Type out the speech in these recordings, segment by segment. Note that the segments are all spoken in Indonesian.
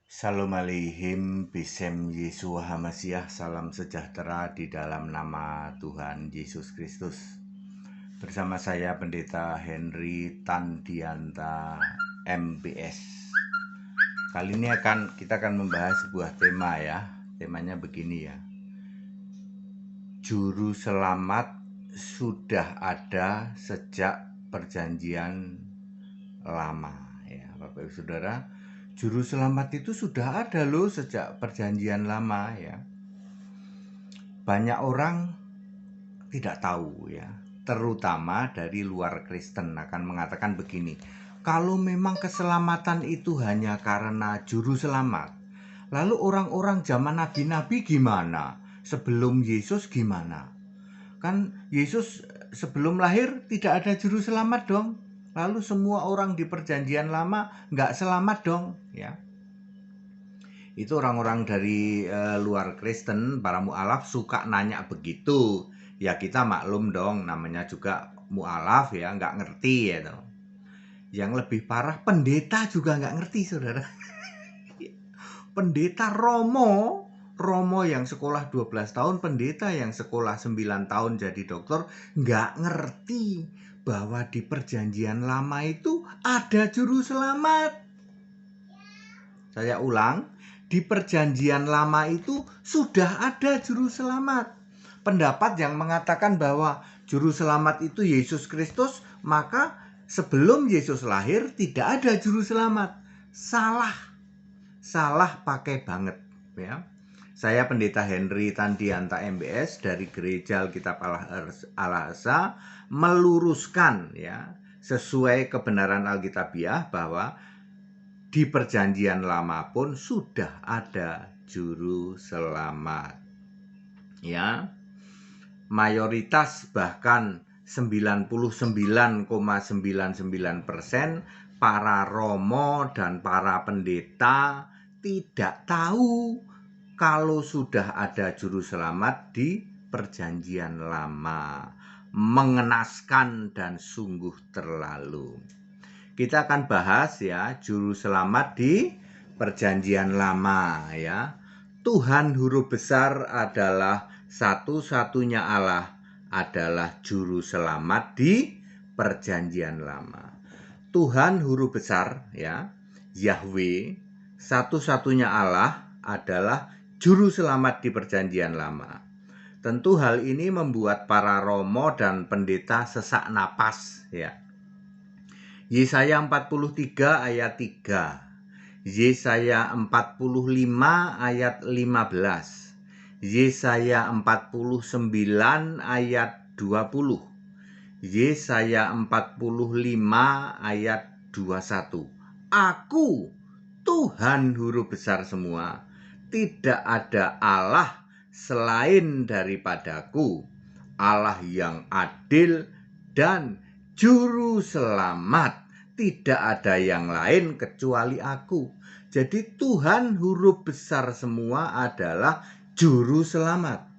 Shalom Aleihim, Bisem Yesus Hamasiah, salam sejahtera di dalam nama Tuhan Yesus Kristus. Bersama saya Pendeta Henry Tandianta MBS. Kali ini kita akan membahas sebuah tema ya. Temanya begini ya. Juru selamat sudah ada sejak perjanjian lama ya, Bapak Ibu Saudara. Juru selamat itu sudah ada loh sejak perjanjian lama ya. Banyak orang tidak tahu ya, terutama dari luar Kristen akan mengatakan begini, kalau memang keselamatan itu hanya karena juru selamat, lalu orang-orang zaman nabi-nabi gimana? Sebelum Yesus gimana? Kan Yesus sebelum lahir tidak ada juru selamat dong. Lalu semua orang di perjanjian lama nggak selamat dong ya. Itu orang-orang dari luar Kristen, para mu'alaf suka nanya begitu. Ya kita maklum dong, namanya juga mu'alaf ya, nggak ngerti ya. Yang lebih parah, pendeta juga nggak ngerti saudara. Pendeta Romo yang sekolah 12 tahun, pendeta yang sekolah 9 tahun jadi dokter, nggak ngerti bahwa di perjanjian lama itu ada juru selamat. Saya ulang, di perjanjian lama itu sudah ada juru selamat. Pendapat yang mengatakan bahwa juru selamat itu Yesus Kristus, maka sebelum Yesus lahir tidak ada juru selamat. Salah pakai banget ya. Saya Pendeta Henry Tandianta MBS dari Gereja Alkitab Al-Ahsa meluruskan ya, sesuai kebenaran Alkitabiah bahwa di perjanjian lama pun sudah ada juru selamat. Ya. Mayoritas bahkan 99,99% para romo dan para pendeta tidak tahu kalau sudah ada juru selamat di perjanjian lama. Mengenaskan dan sungguh terlalu. Kita akan bahas ya juru selamat di perjanjian lama ya. Tuhan huruf besar adalah satu-satunya Allah, adalah juru selamat di perjanjian lama. Tuhan huruf besar ya, Yahweh, satu-satunya Allah adalah juru selamat di perjanjian lama. Tentu hal ini membuat para romo dan pendeta sesak napas ya. Yesaya 43 ayat 3, Yesaya 45 ayat 15, Yesaya 49 ayat 20, Yesaya 45 ayat 21. Aku, Tuhan huruf besar semua, tidak ada Allah selain daripadaku, Allah yang adil dan juru selamat. Tidak ada yang lain kecuali aku. Jadi Tuhan huruf besar semua adalah juru selamat.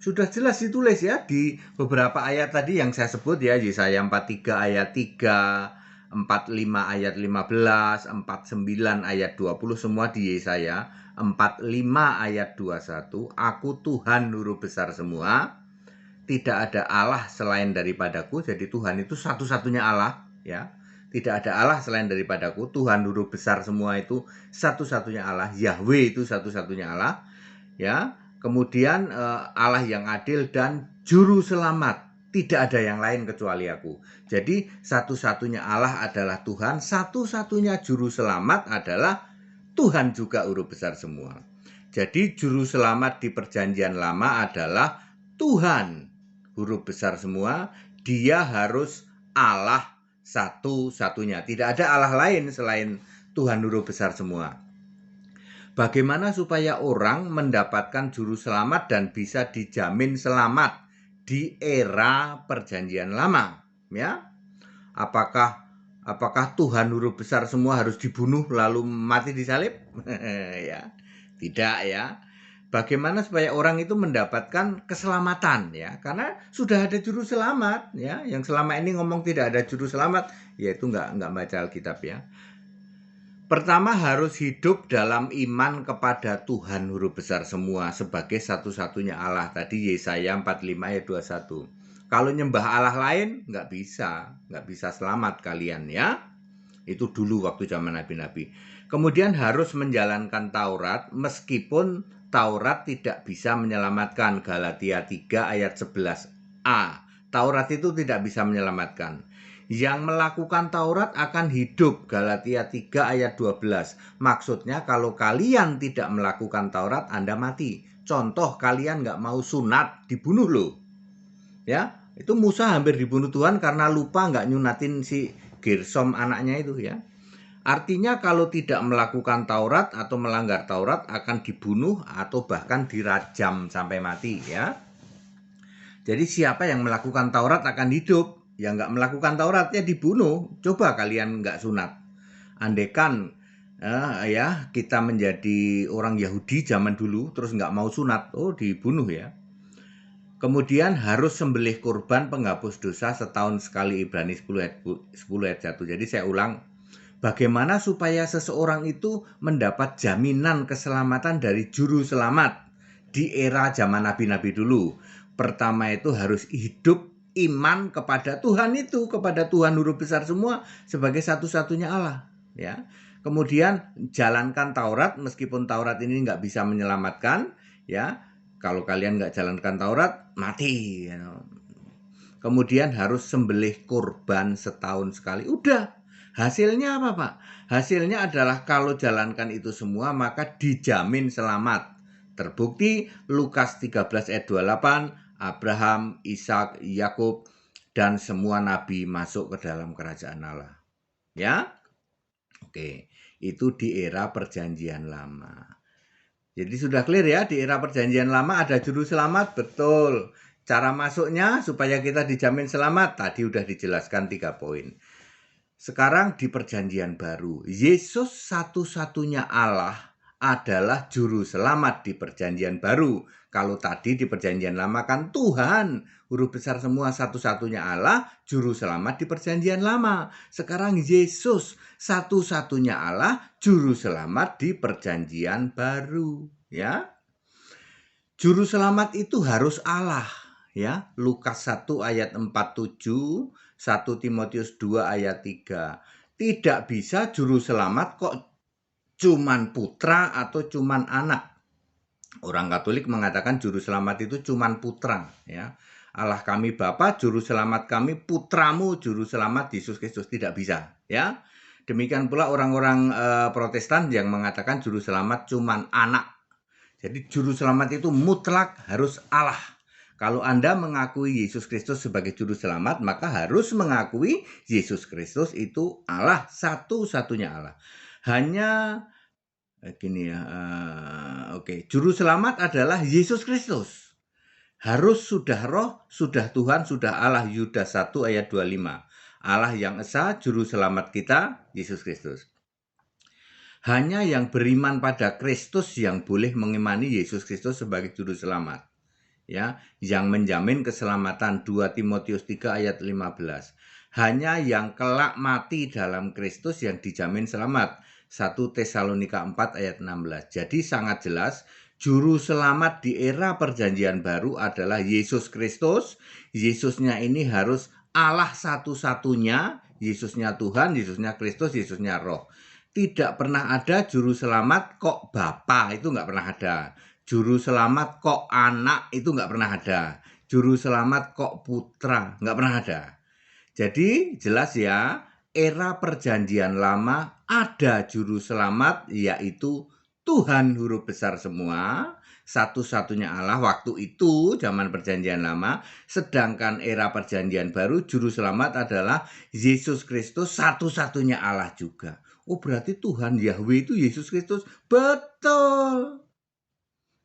Sudah jelas ditulis ya di beberapa ayat tadi yang saya sebut ya, Yesaya 43 ayat 3, 45 ayat 15, 49 ayat 20, semua di Yesaya. 45 ayat 21, aku Tuhan huruf besar semua, tidak ada Allah selain daripadaku. Jadi Tuhan itu satu-satunya Allah ya. Tidak ada Allah selain daripadaku. Tuhan huruf besar semua itu satu-satunya Allah. Yahweh itu satu-satunya Allah ya. Kemudian Allah yang adil dan juru selamat. Tidak ada yang lain kecuali aku. Jadi satu-satunya Allah adalah Tuhan. Satu-satunya juru selamat adalah Tuhan juga huruf besar semua. Jadi juru selamat di perjanjian lama adalah Tuhan huruf besar semua. Dia harus Allah satu-satunya. Tidak ada Allah lain selain Tuhan huruf besar semua. Bagaimana supaya orang mendapatkan juru selamat dan bisa dijamin selamat di era perjanjian lama? Ya, apakah Tuhan huruf besar semua harus dibunuh lalu mati disalib? Ya, tidak ya. Bagaimana supaya orang itu mendapatkan keselamatan ya? Karena sudah ada juru selamat ya. Yang selama ini ngomong tidak ada juru selamat, yaitu nggak baca Alkitab ya. Pertama harus hidup dalam iman kepada Tuhan huruf besar semua sebagai satu-satunya Allah. Tadi Yesaya 45 ayat 21. Kalau nyembah Allah lain nggak bisa selamat kalian ya. Itu dulu waktu zaman nabi-nabi. Kemudian harus menjalankan Taurat meskipun Taurat tidak bisa menyelamatkan. Galatia 3 ayat 11a. Taurat itu tidak bisa menyelamatkan. Yang melakukan Taurat akan hidup. Galatia 3 ayat 12. Maksudnya kalau kalian tidak melakukan Taurat, Anda mati. Contoh, kalian nggak mau sunat, dibunuh loh. Ya, itu Musa hampir dibunuh Tuhan karena lupa nggak nyunatin si Gersom anaknya itu ya. Artinya kalau tidak melakukan Taurat atau melanggar Taurat akan dibunuh atau bahkan dirajam sampai mati ya. Jadi siapa yang melakukan Taurat akan hidup, yang nggak melakukan Tauratnya dibunuh. Coba kalian nggak sunat. Andekan ya kita menjadi orang Yahudi zaman dulu terus nggak mau sunat, oh dibunuh ya. Kemudian harus sembelih kurban penghapus dosa setahun sekali, Ibrani 10 ayat 1. Jadi saya ulang, bagaimana supaya seseorang itu mendapat jaminan keselamatan dari juru selamat di era zaman nabi-nabi dulu. Pertama itu harus hidup iman kepada Tuhan itu, kepada Tuhan huruf besar semua sebagai satu-satunya Allah. Ya. Kemudian jalankan Taurat meskipun Taurat ini nggak bisa menyelamatkan. Ya, kalau kalian nggak jalankan Taurat mati. Ya. Kemudian harus sembelih kurban setahun sekali. Udah. Hasilnya apa Pak? Hasilnya adalah kalau jalankan itu semua maka dijamin selamat. Terbukti Lukas 13 ayat 28, Abraham, Ishak, Yakub, dan semua nabi masuk ke dalam kerajaan Allah. Ya? Oke, itu di era perjanjian lama. Jadi sudah clear ya, di era perjanjian lama ada juru selamat, betul. Cara masuknya supaya kita dijamin selamat, tadi udah dijelaskan 3 poin. Sekarang di perjanjian baru, Yesus satu-satunya Allah adalah juru selamat di perjanjian baru. Kalau tadi di perjanjian lama kan Tuhan, huruf besar semua satu-satunya Allah, juru selamat di perjanjian lama. Sekarang Yesus satu-satunya Allah, juru selamat di perjanjian baru, ya. Juru selamat itu harus Allah, ya. Lukas 1 ayat 47, 1 Timotius 2 ayat 3. Tidak bisa juru selamat kok cuman putra atau cuman anak. Orang Katolik mengatakan juru selamat itu cuman putra, ya. Allah kami Bapa, juru selamat kami putramu, juru selamat Yesus Kristus. Tidak bisa, ya. Demikian pula orang-orang Protestan yang mengatakan juru selamat cuman anak. Jadi juru selamat itu mutlak harus Allah. Kalau Anda mengakui Yesus Kristus sebagai juru selamat, maka harus mengakui Yesus Kristus itu Allah, satu-satunya Allah. Hanya gini ya, oke. Juru selamat adalah Yesus Kristus. Harus sudah roh, sudah Tuhan, sudah Allah. Yudas 1 ayat 25. Allah yang esa, juru selamat kita, Yesus Kristus. Hanya yang beriman pada Kristus yang boleh mengimani Yesus Kristus sebagai juru selamat. Ya, yang menjamin keselamatan 2 Timotius 3 ayat 15. Hanya yang kelak mati dalam Kristus yang dijamin selamat. 1 Tesalonika 4 ayat 16. Jadi sangat jelas juru selamat di era perjanjian baru adalah Yesus Kristus. Yesusnya ini harus Allah satu-satunya, Yesusnya Tuhan, Yesusnya Kristus, Yesusnya Roh. Tidak pernah ada juru selamat kok Bapa, itu nggak pernah ada. Juru selamat kok anak, itu nggak pernah ada. Juru selamat kok putra, nggak pernah ada. Jadi jelas ya, era perjanjian lama ada juru selamat, yaitu Tuhan huruf besar semua, satu-satunya Allah waktu itu zaman perjanjian lama. Sedangkan era perjanjian baru juru selamat adalah Yesus Kristus, satu-satunya Allah juga. Oh berarti Tuhan Yahweh itu Yesus Kristus. Betul.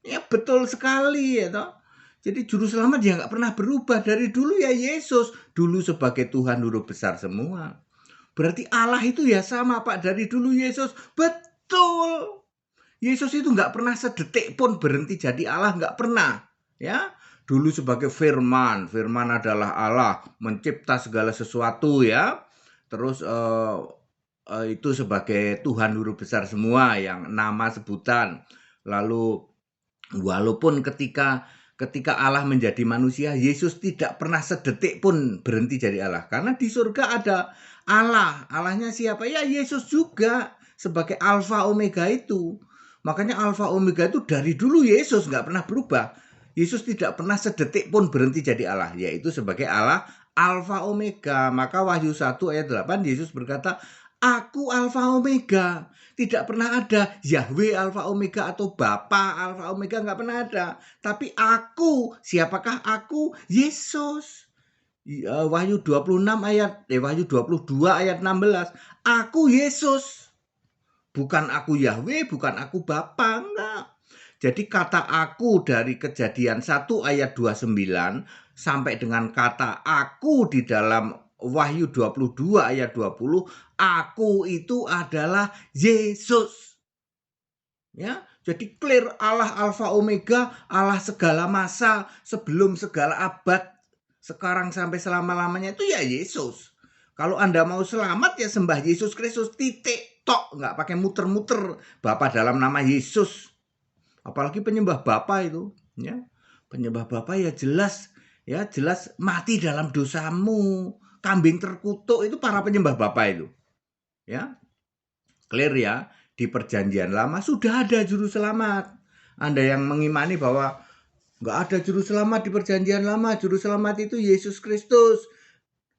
Ya betul sekali ya toh. Jadi juru selamat ya nggak pernah berubah dari dulu ya Yesus. Dulu sebagai Tuhan huruf besar semua. Berarti Allah itu ya sama Pak dari dulu Yesus. Betul. Yesus itu nggak pernah sedetik pun berhenti jadi Allah, nggak pernah. Ya, dulu sebagai Firman. Firman adalah Allah mencipta segala sesuatu ya. Terus itu sebagai Tuhan huruf besar semua yang nama sebutan. Lalu walaupun ketika Allah menjadi manusia, Yesus tidak pernah sedetik pun berhenti jadi Allah. Karena di surga ada Allah. Allahnya siapa? Ya Yesus juga sebagai Alfa Omega itu. Makanya Alfa Omega itu dari dulu Yesus nggak pernah berubah. Yesus tidak pernah sedetik pun berhenti jadi Allah, yaitu sebagai Allah Alfa Omega. Maka Wahyu 1 ayat 8 Yesus berkata, Aku Alfa Omega. Tidak pernah ada Yahweh Alfa Omega atau Bapa Alfa Omega, nggak pernah ada. Tapi aku, siapakah aku? Yesus. Wahyu 26 ayat Wahyu 22 ayat 16. Aku Yesus. Bukan aku Yahweh, bukan aku Bapa, enggak. Jadi kata aku dari Kejadian 1 ayat 29 sampai dengan kata aku di dalam Wahyu 22 ayat 20, aku itu adalah Yesus. Ya, jadi clear Allah Alfa Omega, Allah segala masa, sebelum segala abad, sekarang sampai selama-lamanya itu ya Yesus. Kalau Anda mau selamat ya sembah Yesus Kristus, titik tok, nggak pakai muter-muter Bapa dalam nama Yesus. Apalagi penyembah Bapa itu, ya. Penyembah Bapa ya jelas mati dalam dosamu. Kambing terkutuk itu para penyembah Bapa itu. Ya. Clear ya, di perjanjian lama sudah ada juru selamat. Anda yang mengimani bahwa nggak ada juru selamat di perjanjian lama, juru selamat itu Yesus Kristus.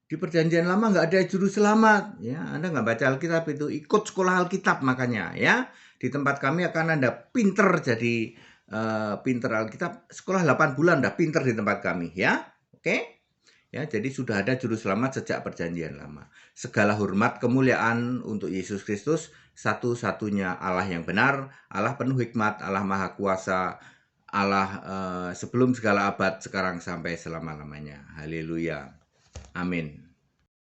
Di perjanjian lama nggak ada juru selamat. Ya, Anda nggak baca Alkitab itu, ikut sekolah Alkitab makanya ya. Di tempat kami akan Anda pinter jadi pinter Alkitab. Sekolah 8 bulan udah pinter di tempat kami ya. Oke? Ya, jadi sudah ada juru selamat sejak perjanjian lama. Segala hormat kemuliaan untuk Yesus Kristus, satu-satunya Allah yang benar, Allah penuh hikmat, Allah maha kuasa, Allah sebelum segala abad, sekarang sampai selama-lamanya. Haleluya. Amin.